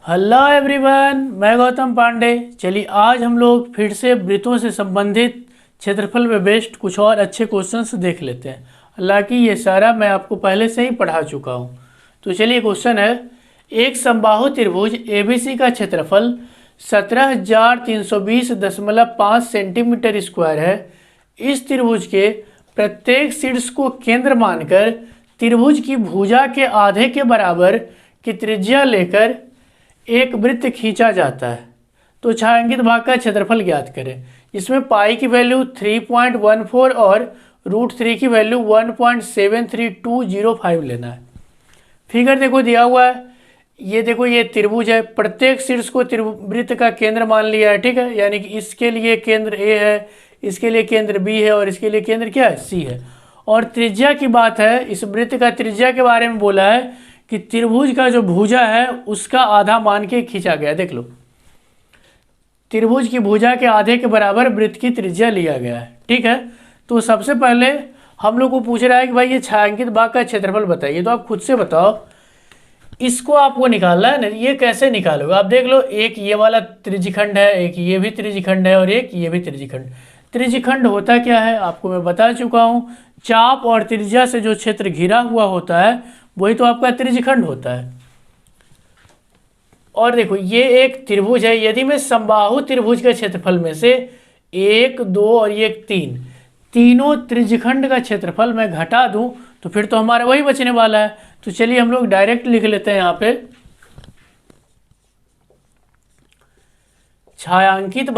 Hello everyone, मैं गौतम पांडे। चलिए आज हम लोग फिर से वृत्तों से संबंधित क्षेत्रफल में बेस्ड कुछ और अच्छे क्वेश्चंस देख लेते हैं। हालांकि ये सारा मैं आपको पहले से ही पढ़ा चुका हूँ। तो चलिए क्वेश्चन है, एक समबाहु त्रिभुज एबीसी का क्षेत्रफल 17,320.5 सेंटीमीटर स्क्वायर है। इस त्रिभुज के प्रत्येक शीर्ष को केंद्र मानकर त्रिभुज की भुजा के आधे के बराबर की त्रिज्या लेकर एक वृत्त खींचा जाता है। तो छायांकित भाग का क्षेत्रफल ज्ञात करें। इसमें पाई की वैल्यू 3.14 और √3 की वैल्यू 1.73205 लेना है। फिगर देखो दिया हुआ है, ये देखो ये त्रिभुज है। प्रत्येक शीर्ष को वृत्त का केंद्र मान लिया है, ठीक है। यानी कि इसके लिए केंद्र ए है, इसके लिए केंद्र बी है और इसके लिए केंद्र क्या है, सी है। और त्रिज्या की बात है, इस वृत्त का त्रिज्या के बारे में बोला है कि त्रिभुज का जो भुजा है उसका आधा मान के खींचा गया। देख लो, त्रिभुज की भुजा के आधे के बराबर वृत्त की त्रिज्या लिया गया है, ठीक है। तो सबसे पहले हम लोग को पूछ रहा है कि भाई ये छायांकित भाग का क्षेत्रफल बताइए। तो आप खुद से बताओ, इसको आपको निकालना है ना। ये कैसे निकालोगे आप देख लो, एक ये वाला त्रिज्यखंड है, एक ये भी त्रिज्यखंड है और एक ये भी त्रिज्यखंड। त्रिज्यखंड होता क्या है आपको मैं बता चुका हूँ, चाप और त्रिज्या से जो क्षेत्र घिरा हुआ होता है वही तो आपका त्रिज्यखंड होता है। और देखो ये एक त्रिभुज है। यदि मैं समबाहु त्रिभुज के क्षेत्रफल में से 1, 2 और ये 3 तीनों त्रिज्यखंड का क्षेत्रफल मैं घटा दूं तो फिर तो हमारा वही बचने वाला है। तो चलिए हम लोग डायरेक्ट लिख लेते हैं यहाँ पे, छायांकित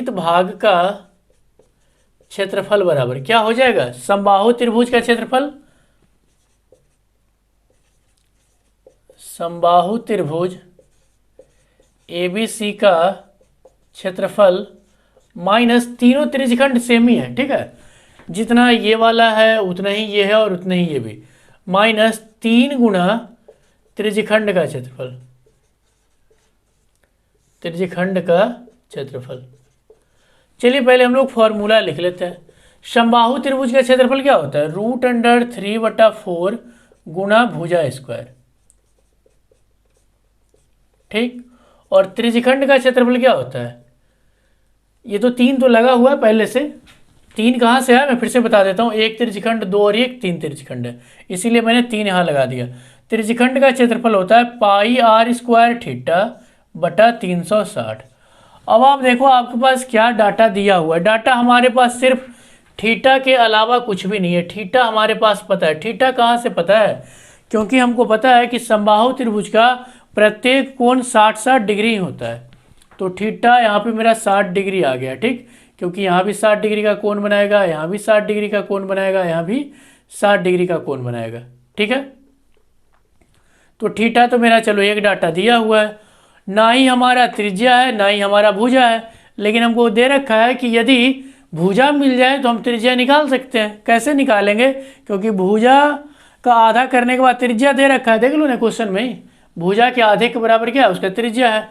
भाग का क्षेत्रफल बराबर क्या हो जाएगा, समबाहु त्रिभुज का क्षेत्रफल, समबाहु त्रिभुज एबीसी का क्षेत्रफल माइनस तीनों त्रिज्यखंड सेम ही है, ठीक है। जितना ये वाला है उतना ही ये है और उतना ही ये भी, माइनस 3 गुना त्रिज्यखंड का क्षेत्रफल, त्रिज्यखंड का क्षेत्रफल। चलिए पहले हम लोग फॉर्मूला लिख लेते हैं। समबाहु त्रिभुज का क्षेत्रफल क्या होता है, √3/4 गुणा भुजा स्क्वायर, ठीक। और त्रिज्यखंड का क्षेत्रफल क्या होता है, ये तो 3 तो लगा हुआ है पहले से। 3 कहाँ से है मैं फिर से बता देता हूँ, एक त्रिज्यखंड, 2 और 1 3 त्रिज्यखंड है, इसीलिए मैंने 3 यहाँ लगा दिया। त्रिज्यखंड का क्षेत्रफल होता है πr²θ/360। अब आप देखो आपके पास क्या डाटा दिया हुआ है। डाटा हमारे पास सिर्फ थीटा के अलावा कुछ भी नहीं है। थीटा हमारे पास पता है। थीटा कहाँ से पता है, क्योंकि हमको पता है कि समबाहु त्रिभुज का प्रत्येक कोण 60-60 डिग्री होता है। तो थीटा यहाँ पे मेरा 60 डिग्री आ गया, ठीक। क्योंकि यहाँ भी 60 डिग्री का कोण बनाएगा, यहाँ भी 60 डिग्री का कोण बनाएगा, यहाँ भी 60 डिग्री का कोण बनाएगा, ठीक है। तो थीटा तो मेरा चलो एक डाटा दिया हुआ है। ना ही हमारा त्रिज्या है ना ही हमारा भुजा है, लेकिन हमको दे रखा है कि यदि भुजा मिल जाए तो हम त्रिज्या निकाल सकते हैं। कैसे निकालेंगे, क्योंकि भुजा का आधा करने के बाद त्रिज्या दे रखा है, देख लो ना क्वेश्चन में ही, भुजा के आधे के बराबर क्या है उसका त्रिज्या है।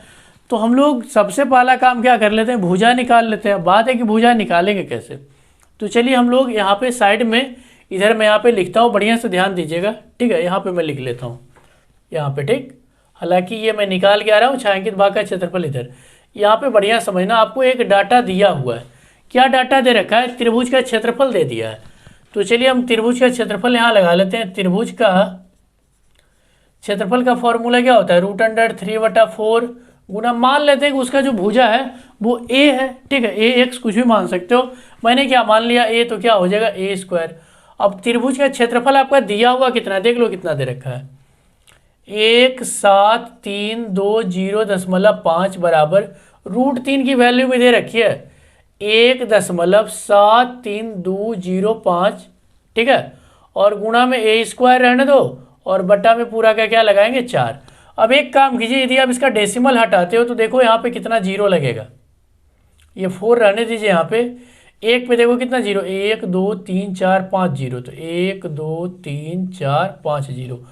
तो हम लोग सबसे पहला काम क्या कर लेते हैं, भुजा निकाल लेते हैं। बात है कि भुजा निकालेंगे कैसे। तो चलिए हम लोग यहाँ पे साइड में, इधर मैं यहाँ पे लिखता हूँ, बढ़िया से ध्यान दीजिएगा, ठीक है। यहाँ पे मैं लिख लेता हूँ यहाँ पे, ठीक। हालांकि ये मैं निकाल के आ रहा हूँ छायांकित भाग का क्षेत्रफल इधर। यहाँ पे बढ़िया समझना, आपको एक डाटा दिया हुआ है। क्या डाटा दे रखा है, त्रिभुज का क्षेत्रफल दे दिया है। तो चलिए हम त्रिभुज का क्षेत्रफल यहाँ लगा लेते हैं। त्रिभुज का क्षेत्रफल का फॉर्मूला क्या होता है, √3/4 गुना, मान लेते हैं कि उसका जो भुजा है वो a है, ठीक है। ax कुछ भी मान सकते हो, मैंने क्या मान लिया a, तो क्या हो जाएगा a²। अब त्रिभुज का क्षेत्रफल आपका दिया हुआ कितना, देख लो कितना दे रखा है, 17320.5 बराबर √3 की वैल्यू भी दे रखी है 1.73205, ठीक है। और गुणा में a² रहने दो और बट्टा में पूरा का क्या लगाएंगे 4। अब एक काम कीजिए, यदि आप इसका डेसिमल हटाते हो तो देखो यहाँ पे कितना जीरो लगेगा। ये 4 रहने दीजिए यहाँ पे, एक पे देखो कितना जीरो, 1 2 3 4 5 जीरो, तो 1 2 3 4 5 जीरो।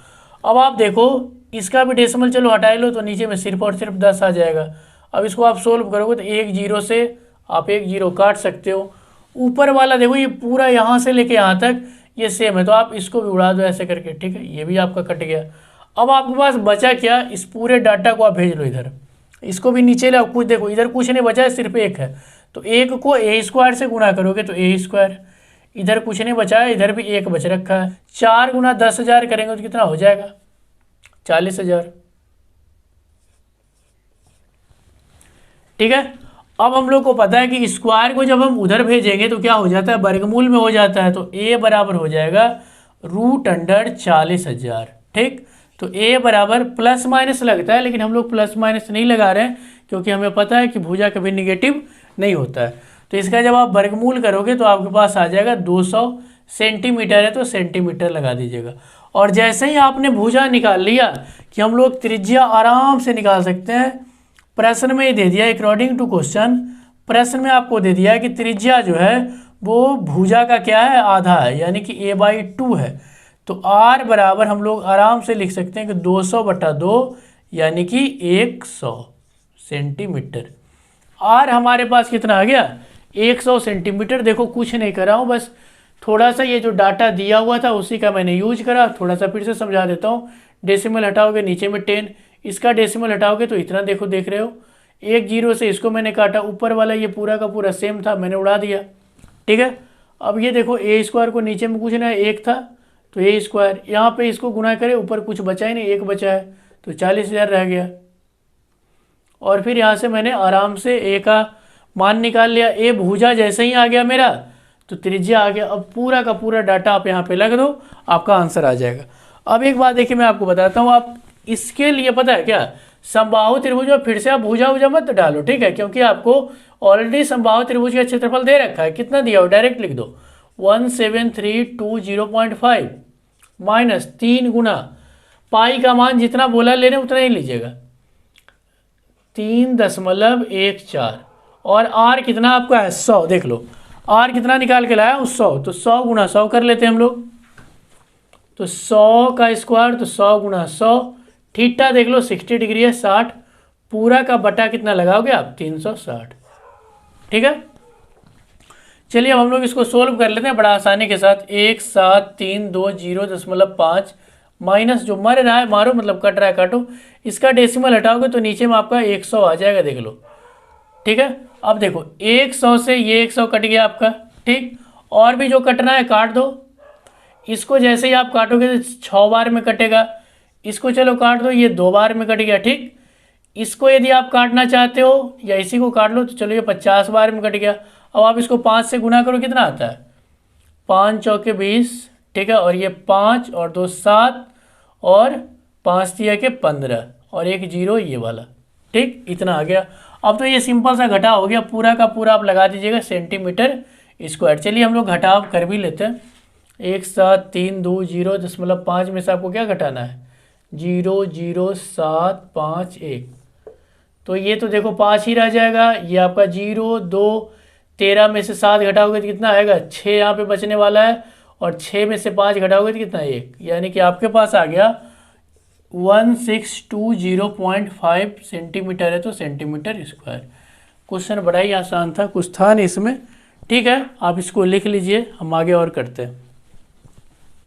अब आप देखो इसका भी डेसिमल चलो हटा लो तो नीचे में सिर्फ और सिर्फ 10 आ जाएगा। अब इसको आप सोल्व करोगे तो 1 जीरो से आप 1 जीरो काट सकते हो। ऊपर वाला देखो ये पूरा यहाँ से लेके यहाँ तक ये सेम है, तो आप इसको भी उड़ा दो ऐसे करके, ठीक है, ये भी आपका कट गया। अब आपके पास बचा क्या, इस पूरे डाटा को आप भेज लो इधर, इसको भी नीचे लाओ, कुछ देखो इधर कुछ नहीं बचा है, सिर्फ एक है, तो एक को ए स्क्वायर से गुना करोगे तो ए स्क्वायर, इधर कुछ नहीं बचा है, इधर भी एक बच रखा है, 4 गुना 10,000 करेंगे तो कितना हो जाएगा, 40,000, ठीक है। अब हम लोग को पता है कि स्क्वायर को जब हम उधर भेजेंगे तो क्या हो जाता है, वर्गमूल में हो जाता है, तो ए बराबर हो जाएगा √40,000, ठीक। तो ए बराबर प्लस माइनस लगता है, लेकिन हम लोग प्लस माइनस नहीं लगा रहे हैं क्योंकि हमें पता है कि भुजा कभी निगेटिव नहीं होता है। तो इसका जब आप वर्गमूल करोगे तो आपके पास आ जाएगा 200 सेंटीमीटर है तो सेंटीमीटर लगा दीजिएगा। और जैसे ही आपने भुजा निकाल लिया कि हम लोग त्रिज्या आराम से निकाल सकते हैं, प्रश्न में ही दे दिया अकॉर्डिंग टू क्वेश्चन, प्रश्न में आपको दे दिया कि त्रिज्या जो है वो भुजा का क्या है, आधा है, यानी कि a/2 है। तो r बराबर हम लोग आराम से लिख सकते हैं कि 200/2 यानी कि 100 सेंटीमीटर। r हमारे पास कितना आ गया, 100 सेंटीमीटर। देखो कुछ नहीं कर रहा हूँ, बस थोड़ा सा ये जो डाटा दिया हुआ था उसी का मैंने यूज करा। थोड़ा सा फिर से समझा देता हूँ। डेसिमल हटाओगे नीचे में 10, इसका डेसिमल हटाओगे तो इतना, देखो देख रहे हो, 1 0 से इसको मैंने काटा, ऊपर वाला ये पूरा का पूरा सेम था, मैंने उड़ा दिया, ठीक है। अब ये देखो ए स्क्वायर को नीचे में कुछ ना, एक था तो ए स्क्वायर, यहाँ पे इसको गुना करे, ऊपर कुछ बचा ही नहीं, एक बचा है तो 40,000 रह गया। और फिर यहाँ से मैंने आराम से ए का मान निकाल लिया। ए भुजा जैसे ही आ गया मेरा तो त्रिज्या आ गया। अब पूरा का पूरा डाटा आप यहाँ पे लग दो, आपका आंसर आ जाएगा। अब एक बात देखिए, मैं आपको बताता हूँ, आप इसके लिए पता है क्या, समबाहु त्रिभुज में फिर से आप भुजा भुजा मत डालो, ठीक है, क्योंकि आपको ऑलरेडी समबाहु त्रिभुज का क्षेत्रफल दे रखा है। कितना दिया हो, डायरेक्ट लिख दो, 17320.5 माइनस 3 गुना पाई का मान जितना बोला ले रहे उतना ही लीजिएगा, 3.14, और आर कितना आपका है 100। देख लो आर कितना निकाल के लाया, 100, तो 100 गुना 100 कर लेते हैं हम लोग, तो 100 का स्क्वायर तो 100 गुना 100, थीटा देख लो 60 डिग्री है, 60, पूरा का बटा कितना लगाओगे आप, 360, ठीक है। चलिए अब हम लोग इसको सोल्व कर लेते हैं बड़ा आसानी के साथ। 17320.5 माइनस जो मर रहा है मारो, मतलब कट रहा है काटो, इसका डेसिमल हटाओगे तो नीचे में आपका 100 आ जाएगा, देख लो, ठीक है। अब देखो 100 से ये 100 कट गया आपका, ठीक, और भी जो कटना है काट दो। इसको जैसे ही आप काटोगे तो 6 बार में कटेगा, इसको चलो काट दो, ये 2 बार में कट गया, ठीक। इसको यदि आप काटना चाहते हो या इसी को काट लो तो चलो ये 50 बार में कट गया। अब आप इसको 5 से गुना करो, कितना आता है, 5 चौके 20, ठीक है, और ये 5 और 2 7 और 5 दिया के 15 और 1 0 ये वाला, ठीक, इतना आ गया। अब तो ये सिंपल सा घटाव हो गया, पूरा का पूरा आप लगा दीजिएगा सेंटीमीटर स्क्वायर। चलिए हम लोग घटाव कर भी लेते हैं। 17320.5 में से आपको क्या घटाना है, 00751, तो ये तो देखो 5 ही रह जाएगा, ये आपका 0 2 13 में से 7 घटाओगे तो कितना आएगा, 6 यहाँ पे बचने वाला है, और 6 में से 5 घटाओगे तो कितना, 1, यानी कि आपके पास आ गया 1620.5 सेंटीमीटर है तो सेंटीमीटर स्क्वायर। क्वेश्चन बड़ा ही आसान था, कुछ था नहीं इसमें, ठीक है, आप इसको लिख लीजिए, हम आगे और करते हैं।